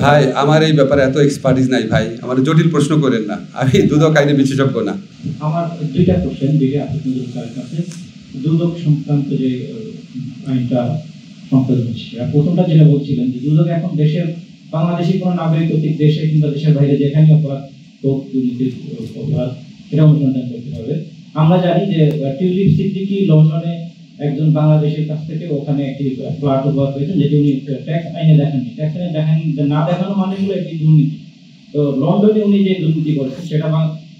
ভাই আমার এই ব্যাপারে এত এক্সপার্টিস নাই ভাই, আমার জটিল প্রশ্ন করেন না, আমি দুদক আইনে বিশেষজ্ঞ না। আমার দুইটা কোশ্চেন দিকে আপনাদের কাছে দুদক সংক্রান্ত যে আইনটা সংশোধন হচ্ছে, প্রথমটা যেটা বলছিলেন যে দুদক এখন দেশের বাংলাদেশি কোনো নাগরিক কর্তৃক দেশে কিংবা দেশের বাইরে যেখানে অপরাধ হোক, দুর্নীতির অপরাধ, সেটা অনুসন্ধান করতে হবে। আমরা জানি যে টিউলিপ সিদ্দিকী লন্ডনে একজন বাংলাদেশের কাছ থেকে ওখানে একটি ফ্ল্যাট উপহার পেয়েছেন, যেটি উনি ট্যাক্স আইনে দেখাননি। ট্যাক্স আইনে না দেখানো মানে হলো একটি দুর্নীতি। তো লন্ডনে উনি যে দুর্নীতি করেছেন সেটা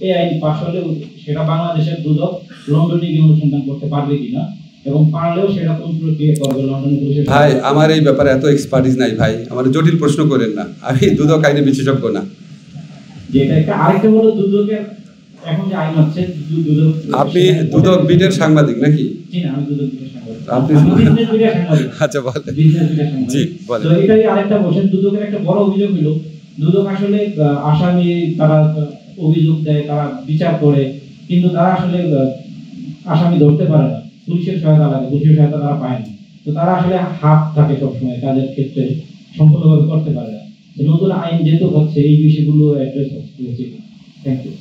এই আইন পাশ হলে সেটা বাংলাদেশের দুদক লন্ডনে গিয়ে অনুসন্ধান করতে পারবে কিনা, এবং পারলেও সেটা কোন প্রক্রিয়া করবে লন্ডনে পুলিশের। ভাই আমার এই ব্যাপারে এত এক্সপার্টিস নাই ভাই, আমার জটিল প্রশ্ন করেন না, আমি দুদক আইনে বিশেষজ্ঞ না। যেটা একটা আরেকটা হলো দুদকের এখন যে আইন আছে, দুদক আপনি দুদক বিটের সাংবাদিক নাকি? জি না, আমি দুদক বিটের সাংবাদিক। আপনি বিজনেস বিটের সাংবাদিক। আচ্ছা বলেন। বিজনেস বিটের সাংবাদিক। জি বলেন। তো এটাই আরেকটা বলেন, দুদকের একটা বড় অভিযোগ হলো দুদক আসলে আসামি তারা অভিযোগ দেয়, তারা বিচার করে, কিন্তু তারা আসলে আসামি ধরতে পারে না, পুলিশের সহায়তা লাগে, পুলিশের সহায়তা তারা পায় না। তো তারা আসলে হাত থাকে সবসময় কাজের ক্ষেত্রে, সম্পূর্ণভাবে করতে পারে না। নতুন আইন যেহেতু হচ্ছে এই বিষয়গুলো অ্যাড্রেস হচ্ছে। Thank you.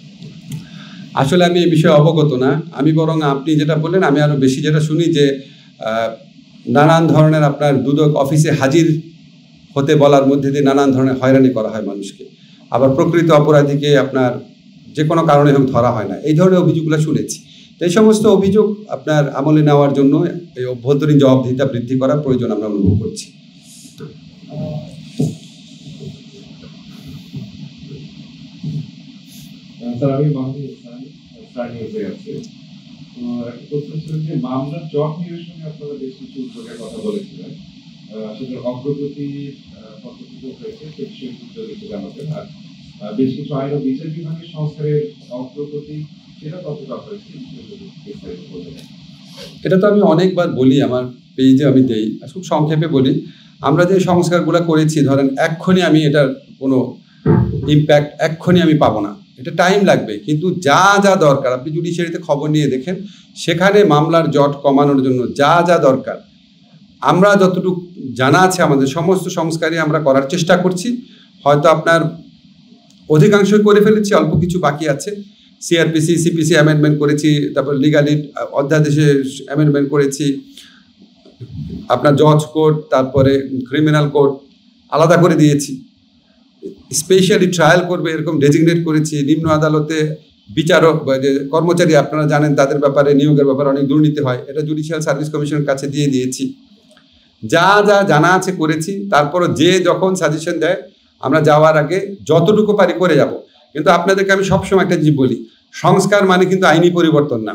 আসলে আমি এই বিষয়ে অবগত না, আমি বরং আপনি যেটা বললেন আমি আরো বেশি যেটা শুনি যে নানান ধরনের আপনার দুদক অফিসে হাজির হতে বলার মধ্যে দিয়ে নানান ধরনের হয়রানি করা হয় মানুষকে, আবার প্রকৃত অপরাধীকে আপনার যে কোনো কারণে হোক ধরা হয় না, এই ধরনের অভিযোগগুলো শুনেছি। তো এই সমস্ত অভিযোগ আপনার আমলে নেওয়ার জন্য এই অভ্যন্তরীণ জবাবদিহিতা বৃদ্ধি করার প্রয়োজন আমরা অনুভব করছি। মামলার জট নিরসনে আপনারা বেশ কিছু উদ্যোগের কথা বলেছিলেন, সেটার অগ্রগতি কতটুকু হয়েছে সে বিষয়ে একটু জানাবেন। আর বেশ কিছু আইন ও বিচার বিভাগের সংস্কারের অগ্রগতি সেটা কতটা হয়েছে বিস্তারিত বলবেন। এটা তো আমি অনেকবার বলি, আমার পেজে আমি দেই, খুব সংক্ষেপে বলি। আমরা যে সংস্কারগুলো করেছি, ধরেন এক্ষুনি আমি এটার কোনো ইম্প্যাক্ট এক্ষুনি আমি পাবো না, এটা টাইম লাগবে, কিন্তু যা যা দরকার আপনি জুডিশিয়ারিতে খবর নিয়ে দেখেন, সেখানে মামলার জট কমানোর জন্য যা যা দরকার আমরা যতটুকু জানা আছে আমাদের সমস্ত সংস্কারই আমরা করার চেষ্টা করছি। হয়তো আপনার অধিকাংশই করে ফেলেছি, অল্প কিছু বাকি আছে। সিআরপিসি সিপিসি অ্যামেন্ডমেন্ট করেছি, তারপর লিগালি অধ্যাদেশে অ্যামেন্ডমেন্ট করেছি, আপনার জজ কোড তারপরে ক্রিমিনাল কোড আলাদা করে দিয়েছি, স্পেশালি ট্রায়াল করবে এরকম ডেজিগনেট করেছি। নিম্ন আদালতে বিচারক যে কর্মচারী আপনারা জানেন তাদের ব্যাপারে নিয়োগের ব্যাপারে অনেক দুর্নীতি হয়, এটা জুডিশিয়াল সার্ভিস কমিশনের কাছে দিয়ে দিয়েছি। যা যা জানা আছে করেছি, তারপরও যে যখন সাজেশন দেয় আমরা যাওয়ার আগে যতটুকু পারি করে যাব। কিন্তু আপনাদেরকে আমি সবসময় একটা জিনিস বলি, সংস্কার মানে কিন্তু আইনি পরিবর্তন না।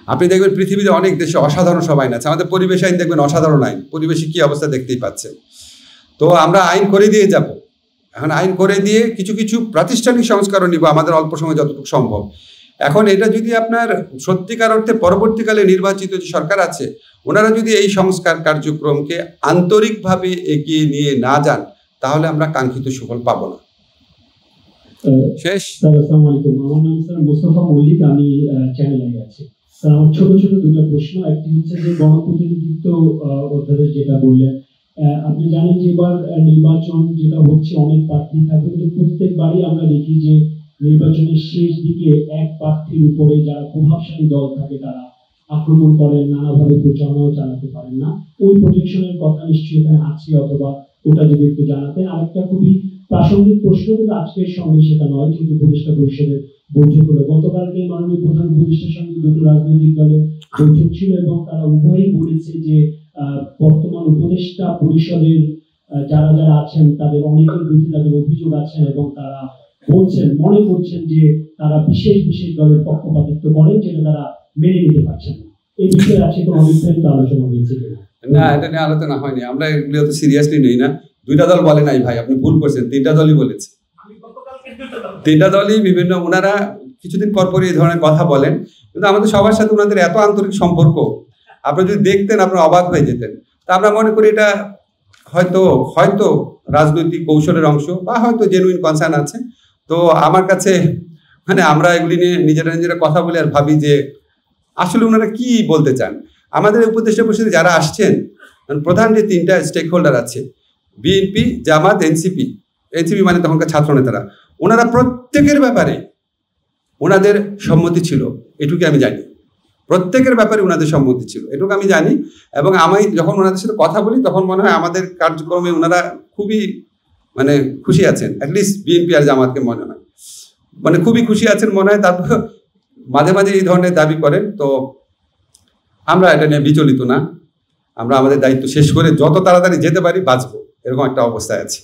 আপনি দেখবেন পৃথিবীতে অনেক দেশে অসাধারণ সব আইন আছে, আমাদের পরিবেশ আইন দেখবেন অসাধারণ আইন, পরিবেশে কী অবস্থা দেখতেই পাচ্ছেন। তো আমরা আইন করে দিয়ে যাব, এখন আইন করে দিয়ে কিছু কিছু প্রাতিষ্ঠানিক সংস্কারও নিব আমাদের অল্প সময় যতটুকু সম্ভব। এখন এটা যদি আপনার সত্যিকার অর্থে পরবর্তীকালে নির্বাচিত যে সরকার আছে ওনারা যদি এই সংস্কার কার্যক্রমকে আন্তরিকভাবে এগিয়ে নিয়ে না যান, তাহলে আমরা কাঙ্ক্ষিত সুফল পাবো না। শেষ। আসসালামু আলাইকুম, আমার নাম স্যার মোস্তফা মল্লিক, আমি চ্যানেলে আছি। স্যার আমার ছোট ছোট দুটো প্রশ্ন। একটি হচ্ছে যে গণপ্রতিনিধিত্ব অধ্যাদেশ যেটা বললেন, আপনি জানেন যে এবার নির্বাচন যেটা হচ্ছে অনেক প্রার্থী থাকবে, কিন্তু প্রত্যেকবারই আমরা দেখি যে নির্বাচনের শেষ দিকে এক প্রার্থীর উপরে যারা প্রভাবশালী দল থাকে তারা আক্রমণ করেন, নানাভাবে প্রচারণাও চালাতে পারেন না। ওই প্রোটেকশনের কথা নিশ্চয়ই এখানে আছে, অথবা ওটা যদি একটু জানাতেন। আরেকটা খুবই প্রাসঙ্গিক প্রশ্ন, কিন্তু আজকের সঙ্গে সেটা নয়, কিন্তু উপদেষ্টা পরিষদের বৈঠক হলো গতকালকে মাননীয় প্রধান উপদেষ্টার সঙ্গে দুটো রাজনৈতিক দলের বৈঠক ছিল, এবং তারা উভয়ই বলেছে যে বর্তমান উপদেষ্টা পরিষদের যারা যারা আছেন তাদের অনেকের বিরুদ্ধে তাদের অভিযোগ আছেন, এবং তারা বলছেন মনে করছেন যে তারা বিশেষ বিশেষ দলের পক্ষপাতিত্ব করেন, যেটা তারা মেনে নিতে পারছেন না। এই বিষয়ে আছে কোনো অবিস্তারিত আলোচনা হয়েছে কিনা? না, এটা নিয়ে আলোচনা হয়নি, আমরা এগুলো তো সিরিয়াসলি নেই না। দুইটা দল বলে নাই ভাই, আপনি ভুল করছেন, তিনটা দলই বলেছে। তিনটা দলই বিভিন্ন, ওনারা কিছুদিন পর পরই এই ধরনের কথা বলেন, কিন্তু আমাদের সবার সাথে ওনাদের এত আন্তরিক সম্পর্ক, আপনি যদি দেখতেন আপনার অবাক হয়ে যেতেন। তা আমরা মনে করি এটা হয়তো হয়তো রাজনৈতিক কৌশলের অংশ, বা হয়তো জেনুইন কনসার্ন আছে। তো আমার কাছে মানে আমরা এগুলি নিয়ে নিজেরা নিজেরা কথা বলে আর ভাবি যে আসলে ওনারা কি বলতে চান। আমাদের উপদেষ্টা পরিষদে যারা আসছেন, প্রধান যে তিনটা স্টেক হোল্ডার আছে, বিএনপি, জামাত, এনসিপি মানে তখনকার ছাত্র নেতারা, ওনারা প্রত্যেকের ব্যাপারে ওনাদের সম্মতি ছিল, এটুকু আমি জানি। প্রত্যেকের ব্যাপারে ওনাদের সম্মতি ছিল, এটুকু আমি জানি। এবং আমি যখন ওনাদের সাথে কথা বলি তখন মনে হয় আমাদের কার্যক্রমে ওনারা খুবই মানে খুশি আছেন, অ্যাটলিস্ট বিএনপি আর জামাতকে মনে হয় মানে খুবই খুশি আছেন মনে হয়। তারপর মাঝে মাঝে এই ধরনের দাবি করেন, তো আমরা এটা নিয়ে বিচলিত না। আমরা আমাদের দায়িত্ব শেষ করে যত তাড়াতাড়ি যেতে পারি বাঁচবো, এরকম একটা অবস্থায় আছি।